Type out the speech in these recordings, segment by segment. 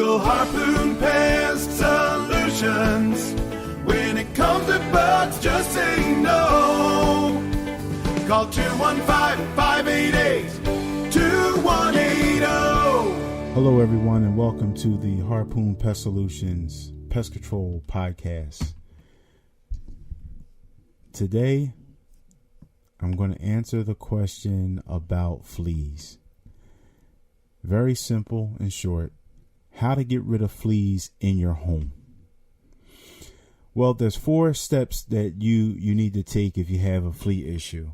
Google Harpoon Pest Solutions. When it comes to bugs, just say no. Call 215-588-2180. Hello, everyone, and welcome to the Harpoon Pest Solutions Pest Control Podcast. Today, I'm going to answer the question about fleas. Very simple and short. How to get rid of fleas in your home. Well, there's 4 steps that you need to take if you have a flea issue.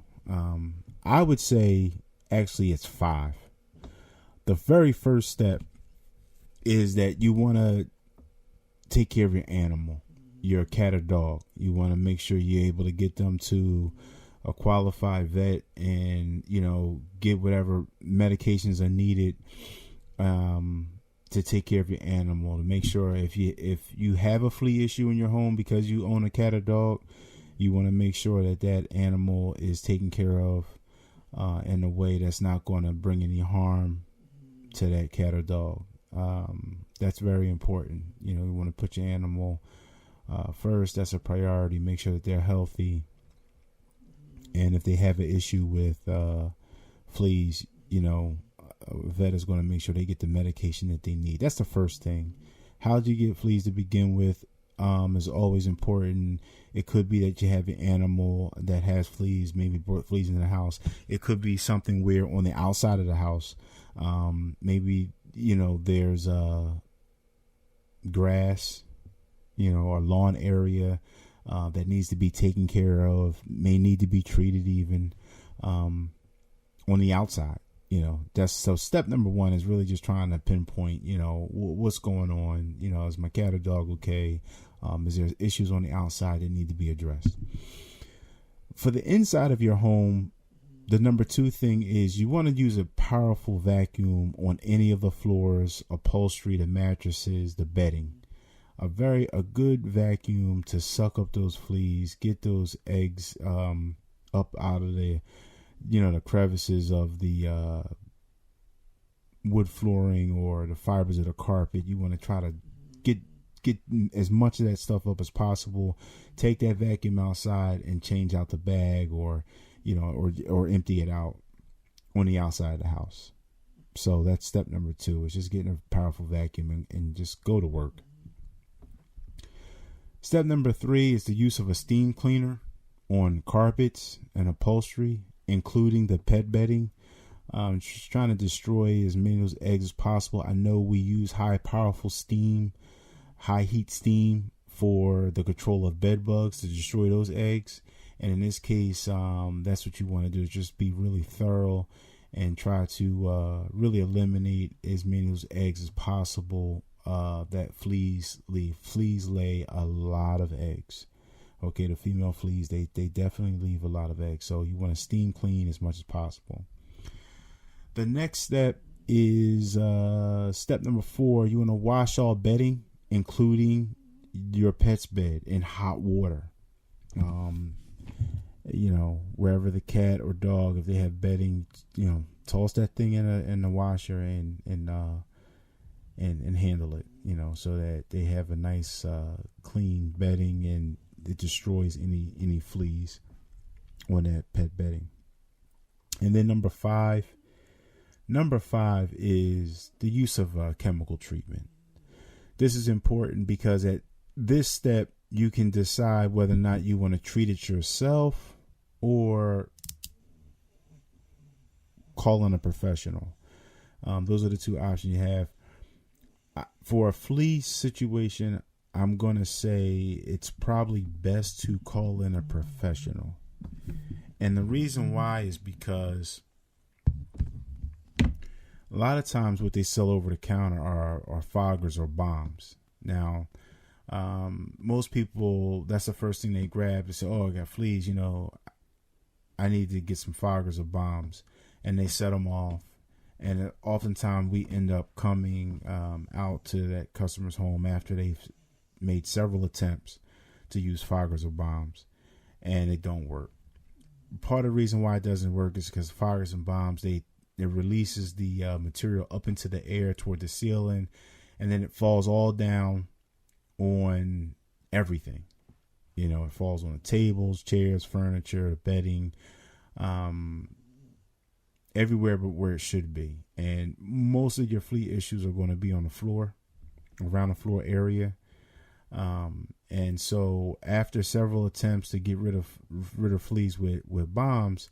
I would say actually it's 5. The very first step is that you want to take care of your animal, your cat or dog. You want to make sure you're able to get them to a qualified vet and, get whatever medications are needed to take care of your animal. To make sure if you have a flea issue in your home because you own a cat or dog, you want to make sure that animal is taken care of in a way that's not going to bring any harm to that cat or dog. That's very important. You want to put your animal first. That's a priority. Make sure that they're healthy. And if they have an issue with fleas, a vet is going to make sure they get the medication that they need. That's the first thing. How do you get fleas to begin with is always important. It could be that you have an animal that has fleas, maybe brought fleas into the house. It could be something where on the outside of the house, maybe, there's grass, or lawn area that needs to be taken care of, may need to be treated even on the outside. That's so step number 1 is really just trying to pinpoint, what's going on. Is my cat or dog okay? Is there issues on the outside that need to be addressed? For the inside of your home, the number 2 thing is you want to use a powerful vacuum on any of the floors, upholstery, the mattresses, the bedding. A good vacuum to suck up those fleas, get those eggs up out of the crevices of the wood flooring or the fibers of the carpet. You want to try to get as much of that stuff up as possible. Take that vacuum outside and change out the bag or empty it out on the outside of the house. So that's step number 2 is just getting a powerful vacuum and just go to work. Step number 3 is the use of a steam cleaner on carpets and upholstery, including the pet bedding. Just trying to destroy as many of those eggs as possible. I know we use high heat steam for the control of bedbugs to destroy those eggs. And in this case, that's what you want to do, is just be really thorough and try to really eliminate as many of those eggs as possible that fleas leave. Fleas lay a lot of eggs. Okay, the female fleas, they definitely leave a lot of eggs. So you want to steam clean as much as possible. The next step is step number 4. You want to wash all bedding, including your pet's bed, in hot water. Wherever the cat or dog, if they have bedding, toss that thing in the washer and handle it, so that they have a nice clean bedding and it destroys any fleas on that pet bedding. And then number 5 is the use of chemical treatment. This is important because at this step you can decide whether or not you want to treat it yourself or call in a professional. Those are the 2 options you have. For a flea situation, I'm going to say it's probably best to call in a professional. And the reason why is because a lot of times what they sell over the counter are foggers or bombs. Now, most people, that's the first thing they grab. They say, I got fleas, I need to get some foggers or bombs. And they set them off. And oftentimes we end up coming out to that customer's home after they've made several attempts to use foggers or bombs, and it don't work. Part of the reason why it doesn't work is because foggers and bombs, it releases the material up into the air toward the ceiling, and then it falls all down on everything. You know, it falls on the tables, chairs, furniture, bedding, everywhere but where it should be. And most of your flea issues are going to be on the floor, around the floor area. And so after several attempts to get rid of fleas with bombs,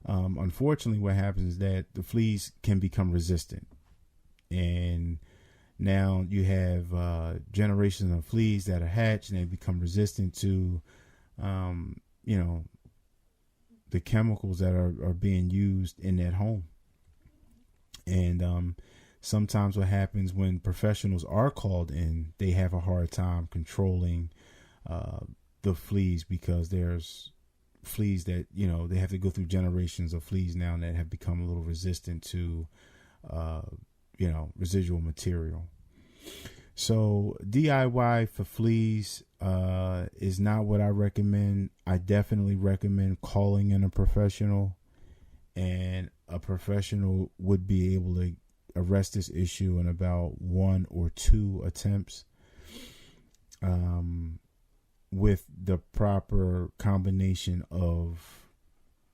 unfortunately what happens is that the fleas can become resistant. And now you have generations of fleas that are hatched and they become resistant to, you know, the chemicals that are being used in that home. And sometimes what happens when professionals are called in, they have a hard time controlling the fleas, because there's fleas that, you know, they have to go through generations of fleas now that have become a little resistant to, you know, residual material. So DIY for fleas is not what I recommend. I definitely recommend calling in a professional, and a professional would be able to arrest this issue in about 1 or 2 attempts, with the proper combination of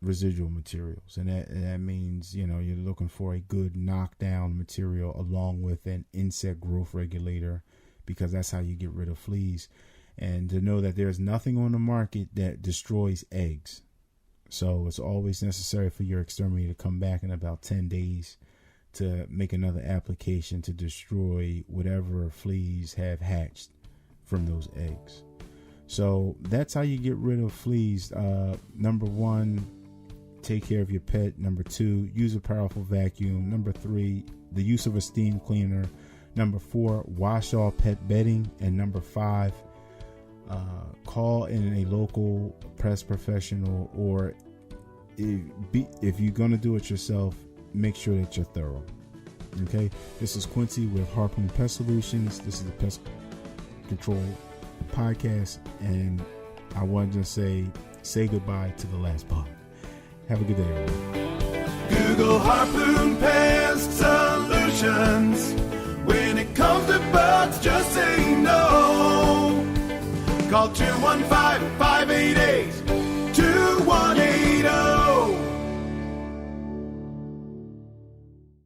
residual materials. And that means, you know, you're looking for a good knockdown material along with an insect growth regulator, because that's how you get rid of fleas. And to know that there's nothing on the market that destroys eggs. So it's always necessary for your exterminator to come back in about 10 days to make another application to destroy whatever fleas have hatched from those eggs. So that's how you get rid of fleas. Number 1, take care of your pet. Number 2, use a powerful vacuum. Number 3, the use of a steam cleaner. Number 4, wash all pet bedding. And number 5, call in a local pest professional, or if you're going to do it yourself, make sure that you're thorough. Okay, this is Quincy with Harpoon Pest Solutions. This is the Pest Control Podcast, and I wanted to say goodbye to the last bug. Have a good day, everyone. Google Harpoon Pest Solutions. When it comes to bugs, just say no. Call 215-588